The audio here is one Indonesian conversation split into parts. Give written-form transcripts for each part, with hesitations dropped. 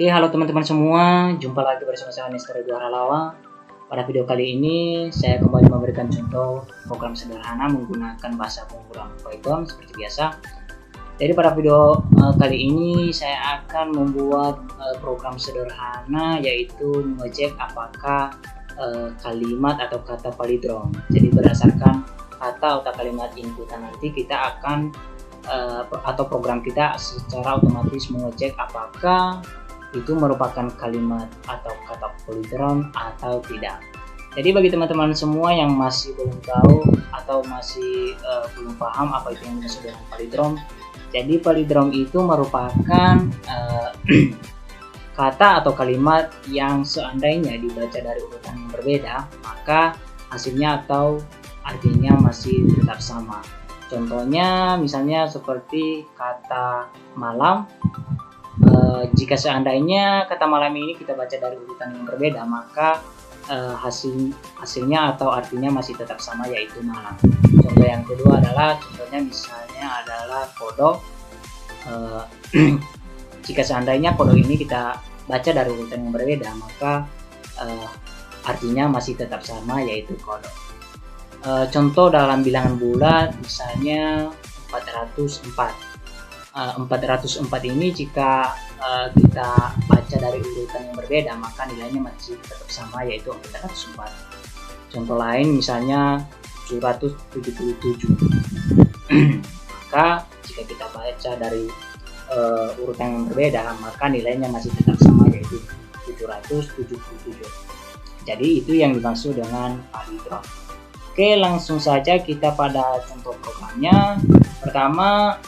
Oke, halo teman-teman semua, jumpa lagi bersama saya Nestor Duaralawa. Pada video kali ini, saya kembali memberikan contoh program sederhana menggunakan bahasa pemrograman Python seperti biasa. Jadi pada video kali ini, saya akan membuat program sederhana, yaitu mengecek apakah kalimat atau kata palindrom. Jadi berdasarkan kata atau kalimat inputan nanti kita akan atau program kita secara otomatis mengecek apakah itu merupakan kalimat atau kata palindrom atau tidak. Jadi bagi teman-teman semua yang masih belum tahu atau masih belum paham apa itu yang dimaksud dengan palindrom, jadi palindrom itu merupakan kata atau kalimat yang seandainya dibaca dari urutan yang berbeda, maka hasilnya atau artinya masih tetap sama. Contohnya misalnya seperti kata malam. Jika seandainya kata malam ini kita baca dari urutan yang berbeda, maka hasilnya atau artinya masih tetap sama, yaitu malam. Contoh yang kedua adalah misalnya adalah kodok. Jika seandainya kodok ini kita baca dari urutan yang berbeda, maka artinya masih tetap sama, yaitu kodok. Contoh dalam bilangan bulat misalnya 404. 404 ini jika kita baca dari urutan yang berbeda, maka nilainya masih tetap sama, yaitu 404. Contoh lain misalnya 777. Maka jika kita baca dari urutan yang berbeda, maka nilainya masih tetap sama, yaitu 777. Jadi itu yang dimaksud dengan palindrom. Oke, langsung saja kita pada contoh programnya. Pertama,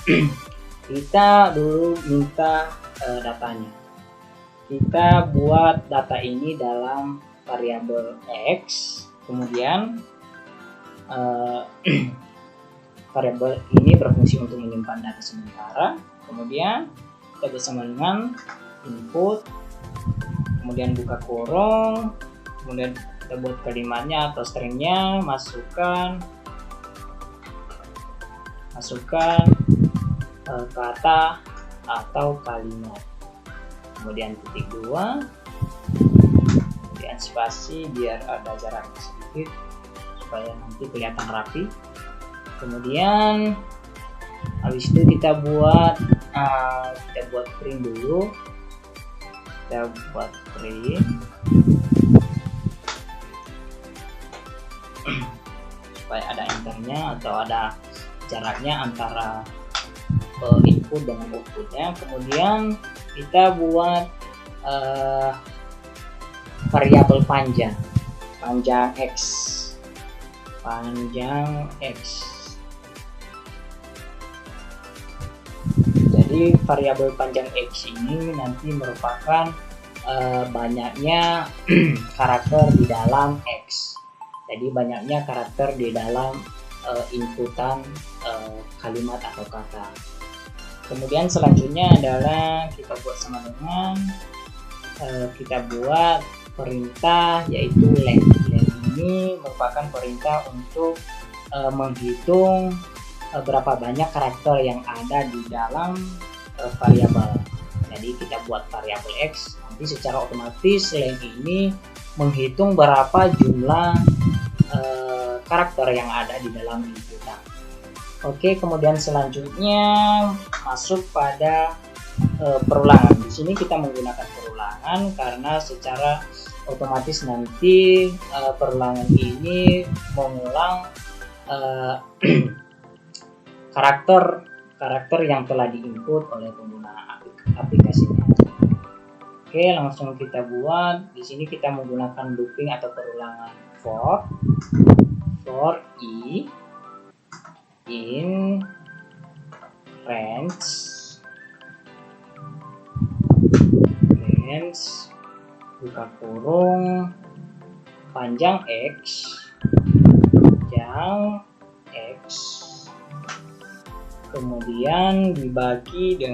kita dulu minta datanya. Kita buat data ini dalam variabel X, kemudian variabel ini berfungsi untuk menyimpan data sementara. Kemudian kita bersama dengan input, kemudian buka kurung, kemudian kita buat kalimatnya atau stringnya, masukkan kata atau kalimat, kemudian titik 2, kemudian spasi biar ada jarak sedikit supaya nanti kelihatan rapi. Kemudian habis itu kita buat print dulu. Kita buat print supaya ada enternya atau ada jaraknya antara input dengan outputnya. Kemudian kita buat variabel panjang X. Jadi variabel panjang X ini nanti merupakan banyaknya karakter di dalam X. Jadi banyaknya karakter di dalam inputan kalimat atau kata. Kemudian selanjutnya adalah kita buat sama dengan kita buat perintah, yaitu len. Len ini merupakan perintah untuk menghitung berapa banyak karakter yang ada di dalam variabel. Jadi kita buat variabel X, nanti secara otomatis len ini menghitung berapa jumlah karakter yang ada di dalam inputan. Oke, kemudian selanjutnya masuk pada perulangan. Di sini kita menggunakan perulangan karena secara otomatis nanti perulangan ini mengulang karakter yang telah diinput oleh pengguna aplikasinya. Oke, langsung kita buat. Di sini kita menggunakan looping atau perulangan for i in range buka kurung panjang X kemudian dibagi 2.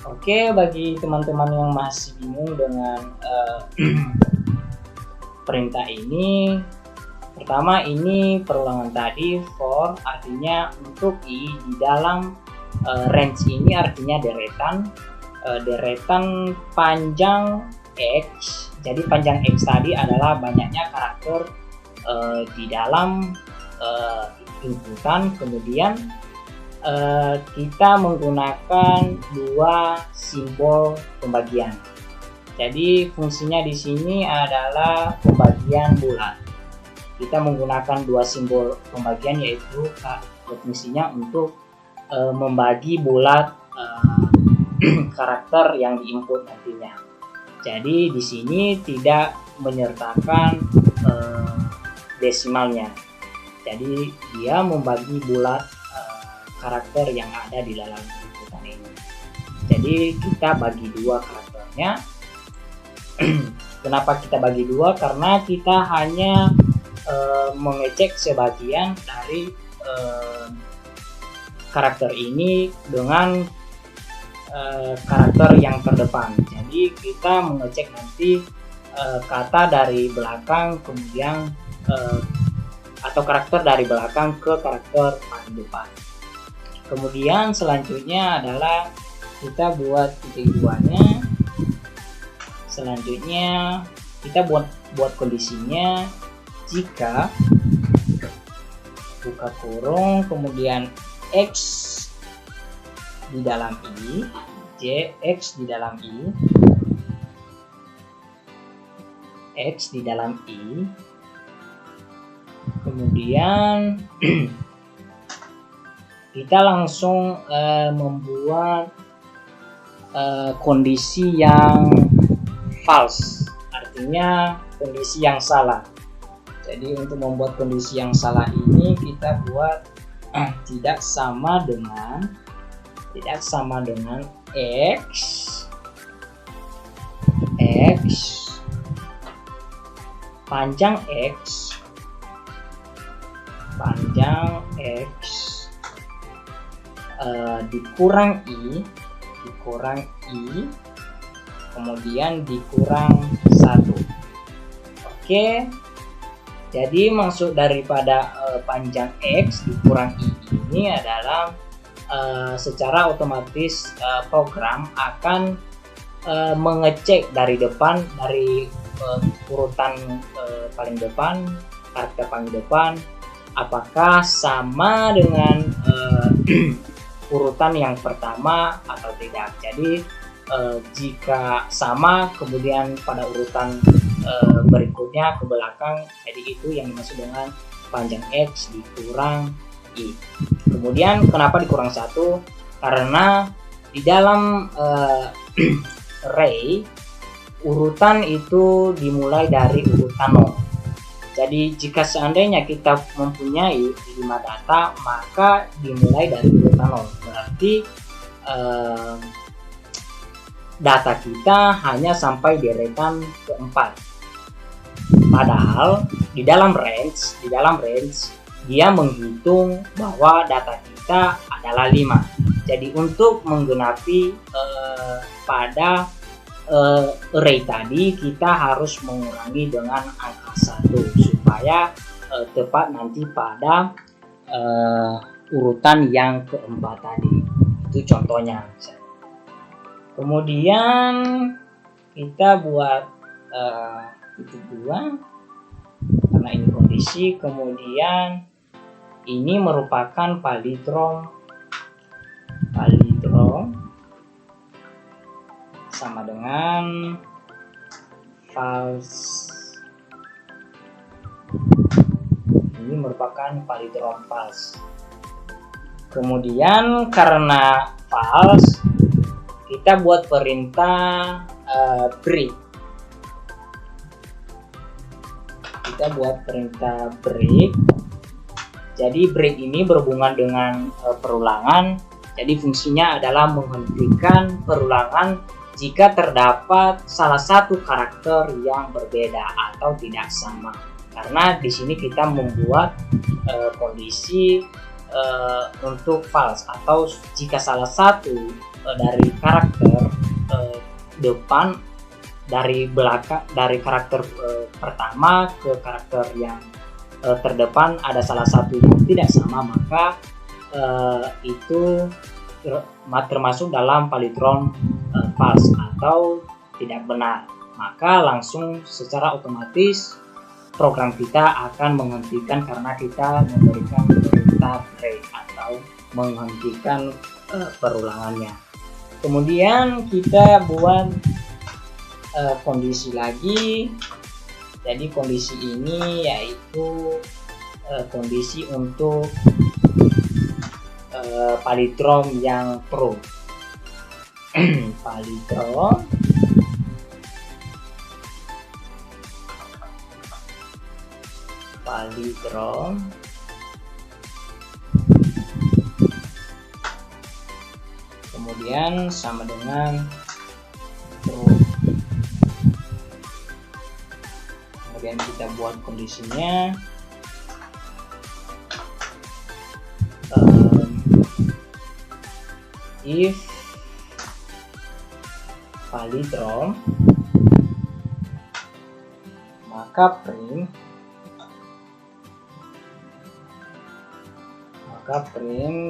Oke, bagi teman-teman yang masih bingung dengan perintah ini, pertama ini perulangan tadi for artinya untuk i di dalam range ini artinya deretan, deretan panjang X. Jadi panjang X tadi adalah banyaknya karakter di dalam inputan. Kemudian kita menggunakan dua simbol pembagian. Jadi fungsinya di sini adalah pembagian bulat. Kita menggunakan dua simbol pembagian, yaitu fungsinya untuk membagi bulat karakter yang diinput nantinya. Jadi di sini tidak menyertakan desimalnya. Jadi dia membagi bulat karakter yang ada di dalam inputan ini. Jadi kita bagi dua karakternya. Kenapa kita bagi dua? Karena kita hanya mengecek sebagian dari karakter ini dengan karakter yang terdepan. Jadi kita mengecek nanti kata dari belakang kemudian atau karakter dari belakang ke karakter paling depan. Kemudian selanjutnya adalah kita buat titik duanya. Selanjutnya kita buat kondisinya jika buka kurung kemudian X di dalam I, X di dalam I, X di dalam I, kemudian kita langsung membuat kondisi yang false, artinya kondisi yang salah. Jadi untuk membuat kondisi yang salah ini kita buat tidak sama dengan X panjang X dikurang I kemudian dikurang 1. Oke, jadi maksud daripada panjang X dikurang I ini adalah secara otomatis program akan mengecek dari depan, dari urutan paling depan, karakter paling depan, apakah sama dengan urutan yang pertama atau tidak. Jadi jika sama kemudian pada urutan berikutnya ke belakang, jadi itu yang dimaksud dengan panjang X dikurang I. Kemudian kenapa dikurang 1? Karena di dalam array urutan itu dimulai dari urutan 0. Jadi jika seandainya kita mempunyai 5 data, maka dimulai dari urutan 0. Berarti data kita hanya sampai deretan keempat. Padahal di dalam range dia menghitung bahwa data kita adalah 5. Jadi untuk menggenapi pada array tadi kita harus mengurangi dengan angka 1 supaya tepat nanti pada urutan yang keempat tadi. Itu contohnya. Kemudian kita buat titik 2 karena ini kondisi. Kemudian ini merupakan palindrom sama dengan false. Ini merupakan palindrom false. Kemudian karena false, kita buat perintah break. Kita buat perintah break. Jadi break ini berhubungan dengan perulangan. Jadi fungsinya adalah menghentikan perulangan jika terdapat salah satu karakter yang berbeda atau tidak sama. Karena di sini kita membuat kondisi untuk false, atau jika salah satu dari karakter depan dari belakang, dari karakter pertama ke karakter yang terdepan ada salah satu yang tidak sama, maka itu termasuk dalam palindrom false atau tidak benar, maka langsung secara otomatis program kita akan menghentikan karena kita memberikan perintah break atau menghentikan perulangannya. Kemudian kita buat kondisi lagi. Jadi kondisi ini yaitu kondisi untuk palindrom yang pro. palindrom kemudian sama dengan pro. Kemudian kita buat kondisinya if palindrom maka print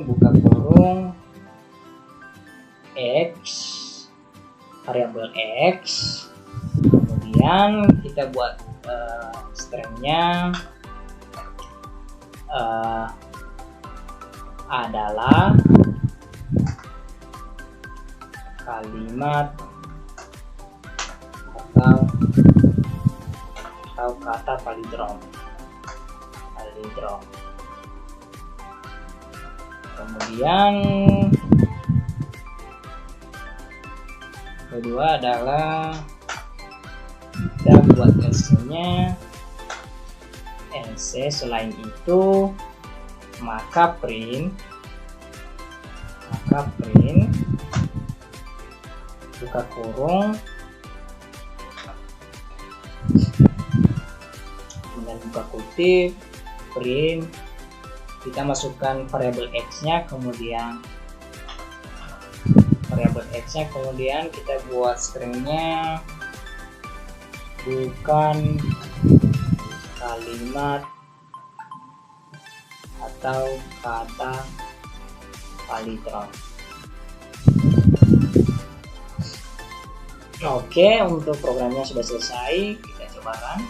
buka kurung x, variabel x, kemudian kita buat stringnya adalah kalimat atau kata palindrom. Kemudian kedua adalah kita buat else-nya. Selain itu maka print buka kurung kemudian buka kutip print, kita masukkan variabel x-nya, kemudian kita buat stringnya bukan kalimat atau kata palindrom. Oke, untuk programnya sudah selesai, kita coba run.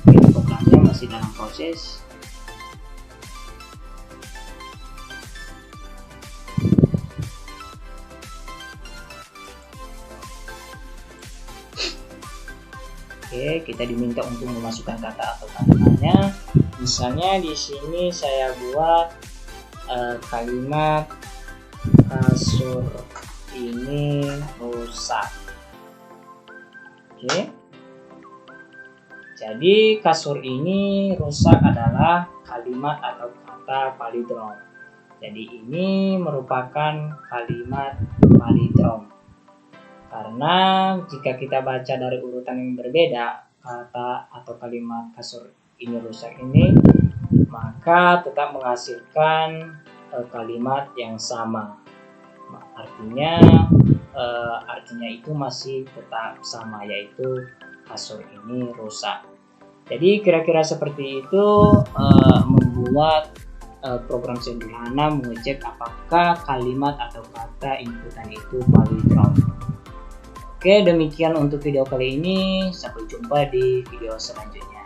Ini programnya masih dalam proses. Oke, kita diminta untuk memasukkan kata atau kalimatnya. Misalnya di sini saya buat kalimat kasur ini rusak. Oke. Jadi kasur ini rusak adalah kalimat atau kata palindrom. Jadi ini merupakan kalimat palindrom. Karena jika kita baca dari urutan yang berbeda, kata atau kalimat kasur ini rusak ini, maka tetap menghasilkan kalimat yang sama. Artinya itu masih tetap sama, yaitu kasur ini rusak. Jadi kira-kira seperti itu membuat program sederhana mengecek apakah kalimat atau kata inputan itu palindrom. Oke, demikian untuk video kali ini. Sampai jumpa di video selanjutnya.